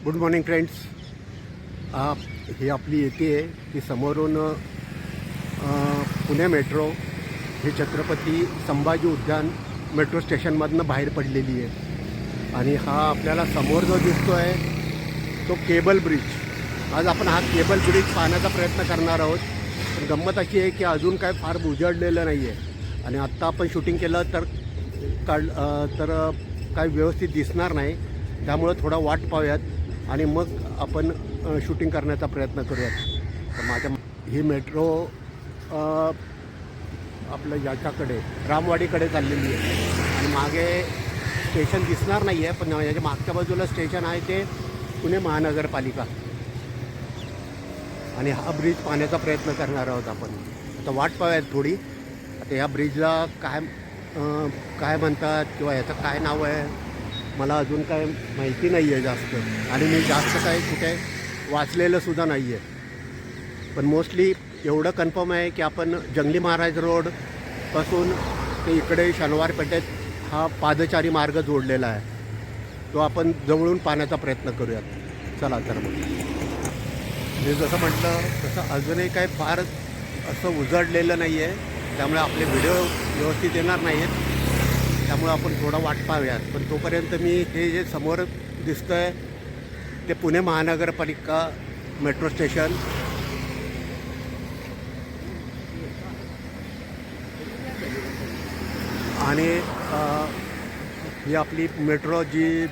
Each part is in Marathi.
Good morning friends. ही आपली येते आहे की समोरून पुणे मेट्रो हे छत्रपती संभाजी उद्यान मेट्रो स्टेशनमधनं बाहेर पडलेली आहे. आणि हा आपल्याला समोर जो दिसतो आहे तो केबल ब्रिज. आज आपण हा केबल ब्रिज पाहण्याचा प्रयत्न करणार आहोत. पण गंमत अशी आहे की अजून काय फार उजळलेलं नाही आहे आणि आत्ता आपण शूटिंग केलं तर काय व्यवस्थित दिसणार नाही. त्यामुळं थोडा वाट पाहूयात आणि मग आपण शूटिंग करण्याचा प्रयत्न करूयात. तर माझ्या ही मेट्रो आपलं याच्याकडे रामवाडीकडे चाललेली आहे आणि मागे स्टेशन दिसणार नाही आहे, पण याच्या मागच्या बाजूला स्टेशन आहे ते पुणे महानगरपालिका. आणि हा ब्रिज पाहण्याचा प्रयत्न करणार आहोत आपण. आता वाट पाहूयात थोडी. आता ह्या ब्रिजला काय म्हणतात किंवा याचं काय नाव आहे मला अजून काय माहिती नाही आहे जास्त, आणि मी जास्त काय कुठे वाचलेलंसुद्धा नाही आहे. पण मोस्टली एवढं कन्फर्म आहे की आपण जंगली महाराज रोडपासून ते इकडे शनिवार पेठेत हा पादचारी मार्ग जोडलेला आहे. तो आपण जवळून पाहण्याचा प्रयत्न करूयात. चला तर मग. मी जसं म्हटलं तसं अजूनही काय फार असं उजळलेलं नाही आहे, त्यामुळे आपले व्हिडिओ व्यवस्थित येणार नाही आहेत. त्यामुळे आपण थोडा वाट पाहूयात. पण तोपर्यंत मी हे जे समोर दिसतं आहे ते पुणे महानगरपालिका मेट्रो स्टेशन. आणि ही आपली मेट्रो जी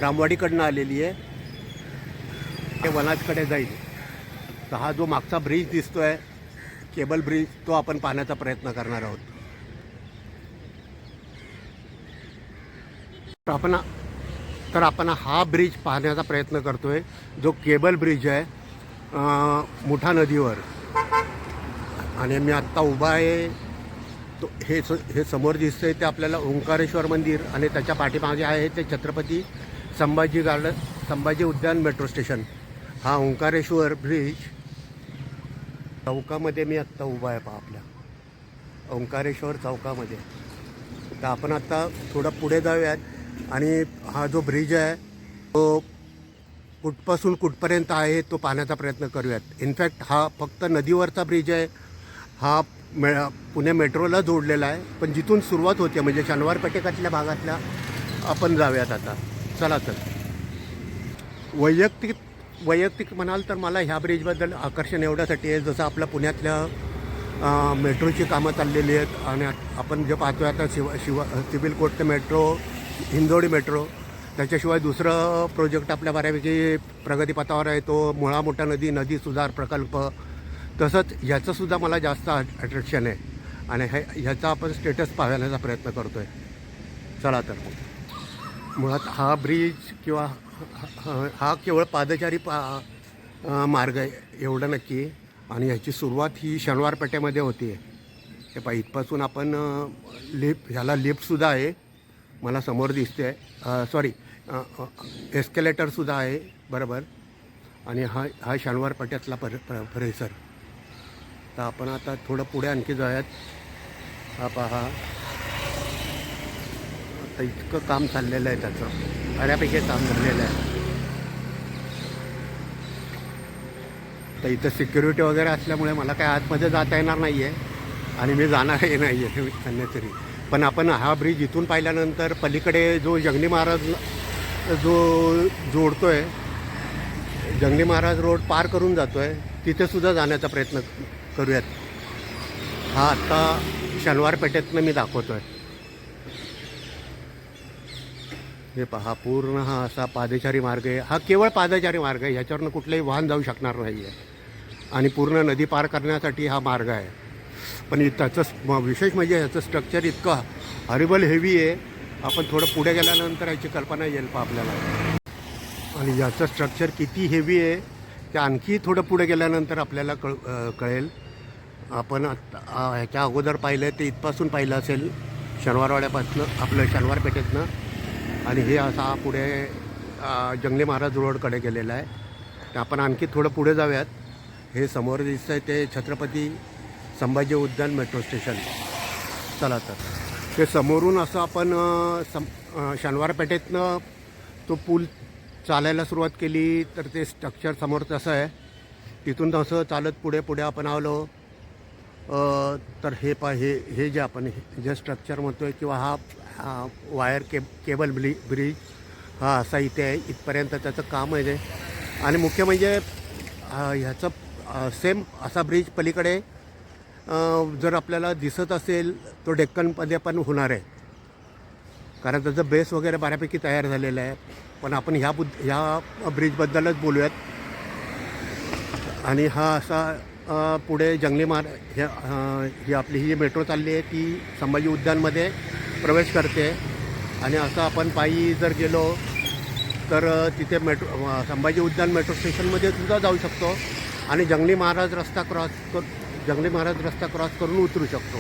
रामवाडीकडनं आलेली आहे ते वनाजकडे जाईल. तर हा जो मागचा ब्रिज दिसतो आहे केबल ब्रिज तो आपण पाहण्याचा प्रयत्न करणार आहोत. तर आपण हा ब्रिज पाहण्याचा प्रयत्न करतो आहे जो केबल ब्रिज आहे मुठा नदीवर. आणि मी आत्ता उभा आहे तो हे समोर दिसतं आहे ते आपल्याला ओंकारेश्वर मंदिर आणि त्याच्या पाठीमागे आहे ते छत्रपती संभाजी उद्यान मेट्रो स्टेशन. हा ओंकारेश्वर ब्रिज चौकामध्ये मी आत्ता उभा आहे पहा आपल्या ओंकारेश्वर चौकामध्ये. तर आपण आत्ता थोडं पुढे जाऊयात आणि हा जो ब्रिज आहे तो कुठपासून कुठपर्यंत आहे तो पाहण्याचा प्रयत्न करूयात. इनफॅक्ट हा फक्त नदीवरचा ब्रिज आहे. हा पुणे मेट्रोला जोडलेला आहे, पण जिथून सुरुवात होते म्हणजे शनिवार पेठेकातल्या भागातल्या आपण जाऊयात आता. चला तर. वैयक्तिक म्हणाल तर मला ह्या ब्रिजबद्दल आकर्षण एवढ्यासाठी आहे जसं आपल्या पुण्यातल्या मेट्रोची कामं चाललेली आहेत. आणि आपण जे पाहतो आहे आता सिव्हिल कोर्ट ते मेट्रो, हिंदोडी मेट्रो, त्याच्याशिवाय दुसरं प्रोजेक्ट आपल्या बऱ्यापैकी प्रगतीपथावर आहे तो मुळा मोठा नदी सुधार प्रकल्प. तसंच ह्याचंसुद्धा मला जास्त अट्रॅक्शन आहे आणि ह्याचा आपण स्टेटस पाहण्याचा प्रयत्न करतो आहे. चला तर मुळात हा ब्रिज किंवा हा केवळ पादचारी मार्ग आहे एवढं नक्की. आणि ह्याची सुरुवात ही शनिवार पेठेमध्ये होती आहे. हे पहा इथपासून आपण ह्याला लिफ्टसुद्धा आहे मला समोर दिसते आहे. सॉरी एस्केलेटरसुद्धा आहे बरोबर. आणि हा शनिवार पेठेतला परिसर. तर आपण आता थोडं पुढे आणखी जाऊयात. हा पहा आता इतकं काम चाललेलं आहे त्याचं बऱ्यापैकी काम झालेलं आहे. तर इथं सिक्युरिटी वगैरे असल्यामुळे मला काय आतमध्ये जाता येणार नाही आहे आणि मी जाणारही नाही आहे अन्यतरी. पण आपण हा ब्रिज इथून पाहिल्यानंतर पलीकडे जो जंगली महाराज जोडतो आहे जंगली महाराज रोड पार करून जातो आहे तिथेसुद्धा जाण्याचा प्रयत्न करूयात. हा आत्ता शनिवार पेठेतनं मी दाखवतो आहे. हे पहा पूर्ण हा असा पादचारी मार्ग आहे. हा केवळ पादचारी मार्ग आहे, ह्याच्यावरनं कुठलंही वाहन जाऊ शकणार नाही आहे. आणि पूर्ण नदी पार करण्यासाठी हा मार्ग आहे. पण त्याचं विशेष म्हणजे ह्याचं स्ट्रक्चर इतकं हॉरिबल हेवी आहे. आपण थोडं पुढे गेल्यानंतर याची कल्पना येईल पहा आपल्याला. आणि याचं स्ट्रक्चर किती हेवी आहे ते आणखी थोडं पुढे गेल्यानंतर आपल्याला कळेल. आपण ह्याच्या अगोदर पाहिलं आहे ते इथपासून पाहिलं असेल शनिवारवाड्यापासून आपलं शनिवार पेठेतनं. आणि हे असा पुढे जंगली महाराज रोडकडे गेलेला आहे. तर आपण आणखी थोडं पुढे जाऊयात. हे समोर दिसतं आहे ते छत्रपती संभाजी उद्यान मेट्रो स्टेशन. चला तर ते समोरून असं आपण शनिवार पेठेतनं तो पूल चालायला सुरुवात केली तर ते स्ट्रक्चर समोर तसं आहे. तिथून तसं चालत पुढे पुढे आपण आलो तर हे जे आपण जे स्ट्रक्चर म्हणतो आहे किंवा हा वायर केबल ब्रिज हा असा इथे आहे. इथपर्यंत त्याचं काम आहे ते. आणि मुख्य म्हणजे ह्याचं सेम असा ब्रिज पलीकडे जर आपल्याला दिसत असेल तो डेक्कनमध्ये पण होणार आहे, कारण त्याचं बेस वगैरे बऱ्यापैकी तयार झालेलं आहे. पण आपण ह्या ब्रिजबद्दलच बोलूयात. आणि हा असा पुढे जंगली ही आपली ही जी मेट्रो चालली आहे ती संभाजी उद्यानमध्ये प्रवेश करते. आणि असं आपण पायी जर गेलो तर तिथे संभाजी उद्यान मेट्रो स्टेशनमध्ये सुद्धा जाऊ शकतो आणि जंगली महाराज रस्ता क्रॉस करून उतरू शकतो.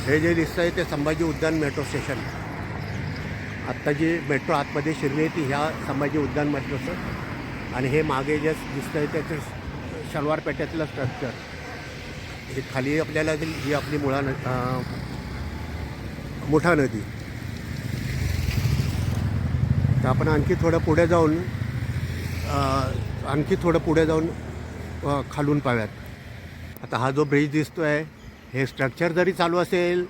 हे जे दिसतं आहे ते संभाजी उद्यान मेट्रो स्टेशन. आत्ता जी मेट्रो आतमध्ये शिरली आहे ती ह्या संभाजी उद्यान मेट्रोचं. आणि हे मागे जे दिसतं आहे त्याचं शनिवार पेठेतलं स्ट्रक्चर. हे खाली आपल्याला ही आपली मुठा नदी. तर आपण आणखी थोडं पुढे जाऊन खालून पाहूयात. आता हा जो ब्रिज दिसतो आहे हे स्ट्रक्चर जरी चालू असेल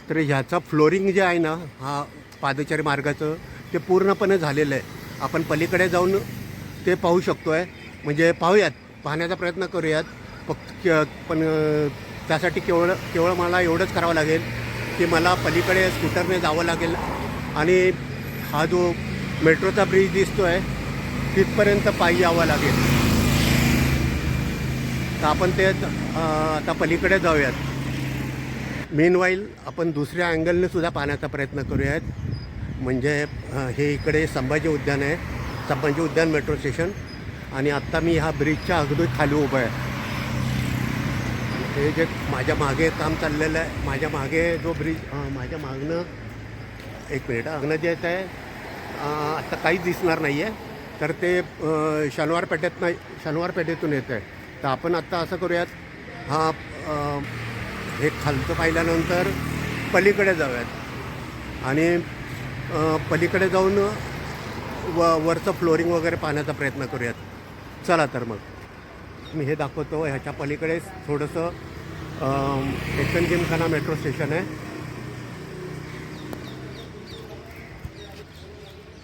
तरी ह्याचं फ्लोरिंग जे आहे ना हा पादचारी मार्गाचं ते पूर्णपणे झालेलं आहे. आपण पलीकडे जाऊन ते पाहू शकतो आहे. म्हणजे पाहण्याचा प्रयत्न करूयात. पण त्यासाठी केवळ मला एवढंच करावं लागेल की मला पलीकडे स्कूटरने जावं लागेल आणि हा जो मेट्रोचा ब्रिज दिसतो आहे तिथपर्यंत पायी यावं लागेल. तर आपण ते आता पलीकडे जाऊयात. मीनवाईल आपण दुसऱ्या अँगलने सुद्धा पाहण्याचा प्रयत्न करूयात. म्हणजे हे इकडे संभाजी उद्यान आहे, संभाजी उद्यान मेट्रो स्टेशन. आणि आत्ता मी ह्या ब्रिजच्या अगदी खाली उभं आहे. हे जे माझ्या मागे काम चाललेलं आहे, माझ्या मागे जो ब्रिज माझ्या मागनं एक मिनिट अगनं जे येत आहे आत्ता काहीच दिसणार नाही आहे. तर ते शनिवार पेठेतून येतं आहे. तर आपण आत्ता असं करूयात, हे खालचं पाहिल्यानंतर पलीकडे जाऊयात आणि पलीकडे जाऊन वरचं फ्लोरिंग वगैरे पाहण्याचा प्रयत्न करूयात. चला तर मग मी हे दाखवतो. ह्याच्या पलीकडेच थोडंसं डेक्कन जिमखाना मेट्रो स्टेशन आहे.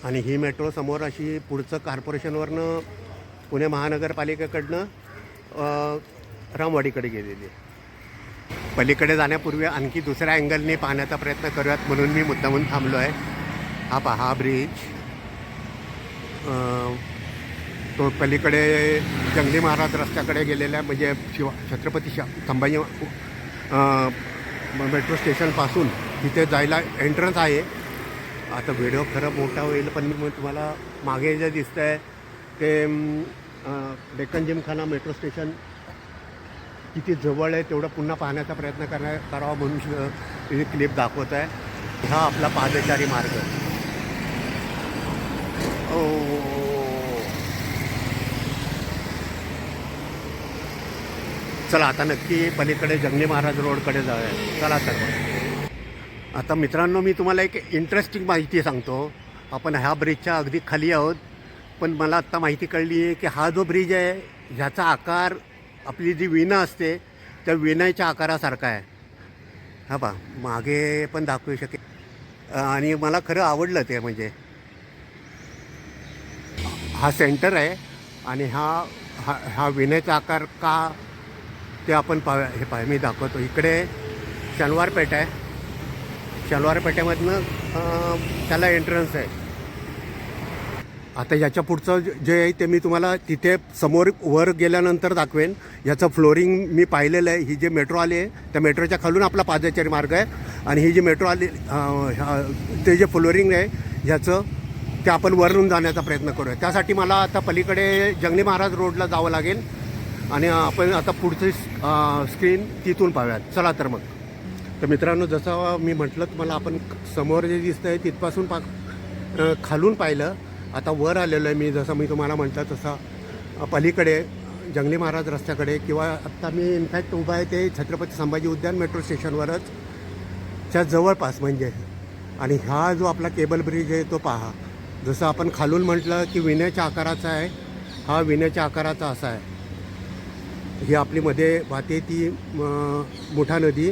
आणि ही मेट्रो समोर अशी पुढचं कॉर्पोरेशनवरनं पुणे महानगरपालिकेकडनं रामवाडीकडे गेलेली आहे. पलीकडे जाण्यापूर्वी आणखी दुसऱ्या अँगलने पाहण्याचा प्रयत्न करूयात म्हणून मी मुद्दामून थांबलो आहे. हा पहा हा ब्रिज. तो पलीकडे जंगली महाराज रस्त्याकडे गेलेला आहे. म्हणजे छत्रपती संभाजी मेट्रो स्टेशनपासून तिथे जायला एंट्रन्स आहे. आता व्हिडिओ खरं मोठा होईल पण मी तुम्हाला मागे जे दिसतं आहे ते डेक्कन जिमखाना मेट्रो स्टेशन किती जवळ आहे तेवढं पुन्हा पाहण्याचा प्रयत्न करावा म्हणून ही क्लिप दाखवत आहे. हा आपला पादचारी मार्ग. चला आता नक्की पलीकडे जंगली महाराज रोडकडे जाऊया. चला तर मग. आता मित्रांनो मी तुम्हाला एक इंटरेस्टिंग माहिती सांगतो. आपण ह्या ब्रिजच्या अगदी खाली आहोत. पण मला आत्ता माहिती कळली आहे की हा जो ब्रिज आहे ह्याचा आकार आपली जी वीणा असते त्या वीणाच्या आकारासारखा आहे. हा पहा मागे पण दाखवू शकेल. आणि मला खरं आवडलं ते. म्हणजे हा सेंटर आहे आणि हा वीणेचा आकार का ते आपण पाहूया. मी दाखवतो. इकडे शनिवार पेठ आहे. शनिवार पेठेमधनं त्याला एंट्रन्स आहे. आता याच्या पुढचं जे आहे ते मी तुम्हाला तिथे समोर वर गेल्यानंतर दाखवेन. याचं फ्लोरिंग मी पाहिलेलं आहे. ही जी मेट्रो आली आहे त्या मेट्रोच्या खालून आपला पादचारी मार्ग आहे. आणि ही जी मेट्रो आली ते जे फ्लोरिंग आहे ह्याचं ते आपण वरून जाण्याचा प्रयत्न करूया. त्यासाठी मला आता पलीकडे जंगली महाराज रोडला जावं लागेल आणि आपण आता पुढची स्क्रीन तिथून पाहूयात. चला तर मग. तर मित्रांनो जसं मी म्हटलं तुम्हाला आपण समोर जे दिसतं आहे तिथपासून खालून पाहिलं. आता वर आलेलो आहे मी. जसं मी तुम्हाला म्हटलं तसं पलीकडे जंगली महाराज रस्त्याकडे किंवा आत्ता मी इनफॅक्ट उभा आहे ते छत्रपती संभाजी उद्यान मेट्रो स्टेशनवरच च्या जवळपास म्हणजे. आणि हा जो आपला केबल ब्रिज आहे तो पहा. जसं आपण खालून म्हटलं की विण्याच्या आकाराचा आहे, हा विण्याच्या आकाराचा असा आहे. ही आपली मध्ये वाहते ती मुठा नदी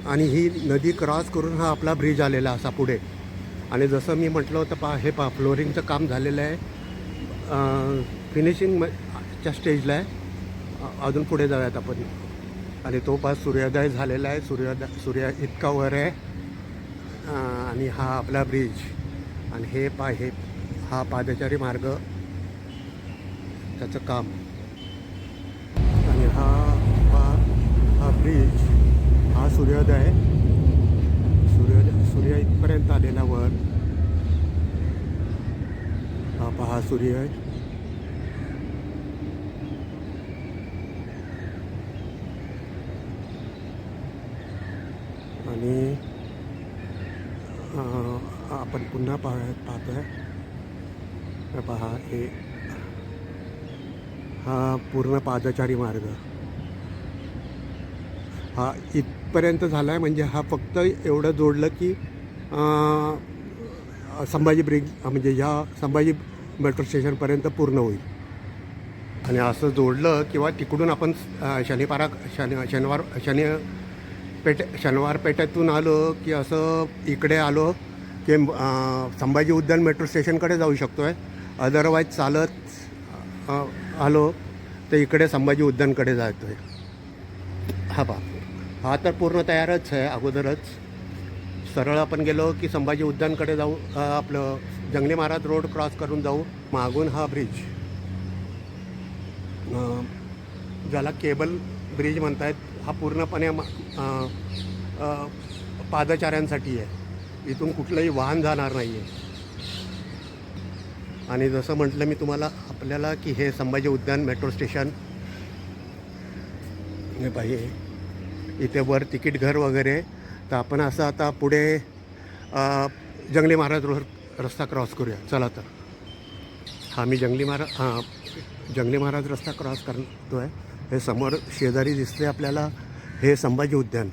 आणि ही नदी क्रॉस करून हा आपला ब्रिज आलेला असा पुढे. आणि जसं मी म्हटलं होतं हे फ्लोरिंगचं काम झालेलं आहे, फिनिशिंगच्या स्टेजला आहे. अजून पुढे जाऊयात आपण. आणि तो सूर्योदय झालेला आहे, सूर्य इतका वर आहे. आणि हा आपला ब्रिज आणि हे हा पादचारी मार्ग, त्याचं काम. आणि हा ब्रिज, हा सूर्योदय सूर्य इथपर्यंत आलेला वर. हा पहा सूर्य. आणि आपण पुन्हा पाहतोय. पहा हा पूर्ण पादचारी मार्ग हा इथपर्यंत झाला आहे. म्हणजे हा फक्त एवढं जोडलं की संभाजी ब्रिज म्हणजे या संभाजी मेट्रो स्टेशनपर्यंत पूर्ण होईल. आणि असं जोडलं किंवा तिकडून आपण शनिवार पेठेतून आलो की असं इकडे आलो की संभाजी उद्यान मेट्रो स्टेशनकडे जाऊ शकतो आहे. अदरवाईज चालत आलो तर इकडे संभाजी उद्यानकडे जातो आहे. हा तर पूर्ण तयारच आहे अगोदरच. सरळ आपण गेलो की संभाजी उद्यानकडे जाऊ, आपलं जंगली महाराज रोड क्रॉस करून जाऊ. मागून हा ब्रिज, ज्याला केबल ब्रिज म्हणतायत, हा पूर्णपणे पादचाऱ्यांसाठी आहे. इथून कुठलंही वाहन जाणार नाही आहे. आणि जसं म्हटलं मी तुम्हाला आपल्याला की हे संभाजी उद्यान मेट्रो स्टेशन हे पाहिजे. इथे वर तिकीट घर वगैरे. तर आपण असं आता पुढे जंगली महाराज रस्ता क्रॉस करूया. चला तर. मी जंगली महाराज रस्ता क्रॉस करतो आहे. हे समोर शेजारी दिसते आपल्याला हे संभाजी उद्यान.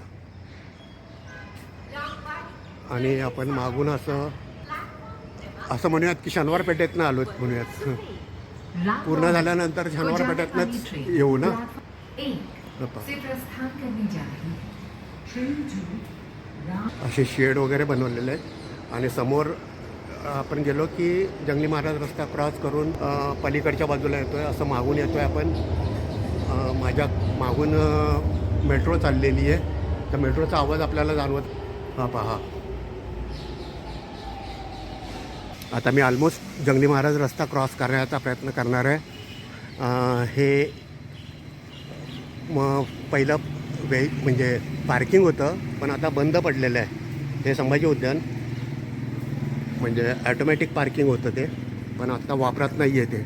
आणि आपण मागून असं म्हणूयात की शनिवार पेठेतनं आलो म्हणूयात. पूर्ण झाल्यानंतर शनिवार पेठेतनंच येऊ ना. असे शेड वगैरे बनवलेले आहेत. आणि समोर आपण गेलो की जंगली महाराज रस्ता क्रॉस करून पलीकडच्या बाजूला येतो आहे. असं मागून येतो आहे आपण. माझ्या मागून मेट्रो चाललेली आहे. तर मेट्रोचा आवाज आपल्याला जाणवत. पहा, आता मी ऑलमोस्ट जंगली महाराज रस्ता क्रॉस करण्याचा प्रयत्न करणार आहे. हे पहिलं म्हणजे पार्किंग होतं, पण आता बंद पडलेलं आहे. हे संभाजी उद्यान म्हणजे ॲटोमॅटिक पार्किंग होतं ते, पण आत्ता वापरात नाही आहे ते.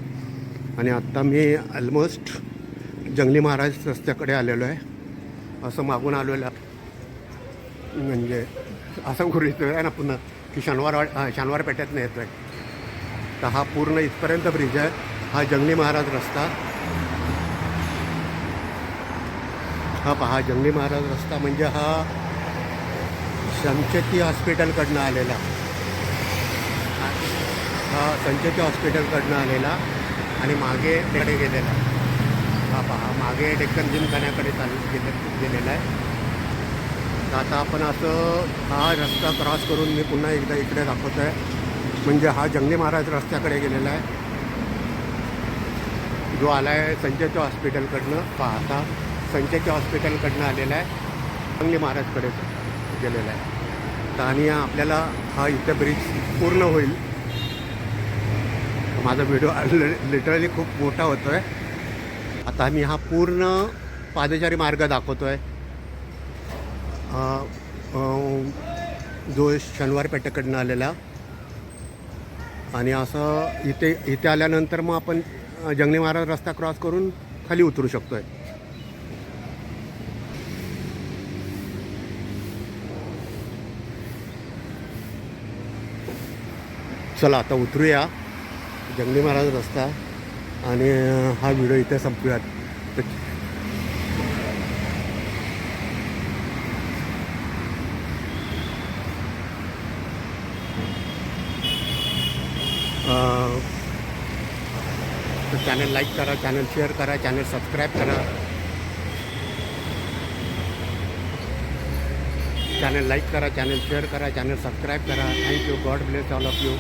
आणि आत्ता मी ऑलमोस्ट जंगली महाराज रस्त्याकडे आलेलो आहे. असं मागून आलेलं म्हणजे असं गृहीत आहे ना पुन्हा की शनिवार पेठेतनं येतो आहे. तर हा पूर्ण इथपर्यंत ब्रिज आहे. हा जंगली महाराज रस्ता. हा पहा जंगली महाराज रस्ता म्हणजे हा संचेती हॉस्पिटलकडनं आलेला. हा संचेती हॉस्पिटलकडनं आलेला आणि मागे तिकडे गेलेला. हा पहा मागे डेक्कन जिमखान्याकडे गेलेला आहे. तर आता आपण हा रस्ता क्रॉस करून मी पुन्हा एकदा इकडे दाखवतो आहे. म्हणजे हा जंगली महाराज रस्त्याकडे गेलेला आहे, जो आला आहे संचेती हॉस्पिटलकडनं. पाहता संचेती हॉस्पिटलकडनं आलेला आहे, जंगली महाराजकडे गेलेला आहे. आणि आपल्याला हा इथे ब्रिज पूर्ण होईल. माझा व्हिडिओ लिटरली खूप मोठा होतो आहे. आता मी हा पूर्ण पादचारी मार्ग दाखवतो आहे, जो शनिवार पेठेकडनं आलेला. आणि असं इथे आल्यानंतर मग आपण जंगली महाराज रस्ता क्रॉस करून खाली उतरू शकतो आहे. चला आता उतरूया जंगली महाराज रस्ता आणि हा व्हिडिओ इथे संपवूयात. तर चॅनल लाईक करा, चॅनल शेअर करा, चॅनल सबस्क्राईब करा. चॅनल लाईक करा, चॅनल शेअर करा, चॅनल सबस्क्राईब करा. Thank you. God bless all of you.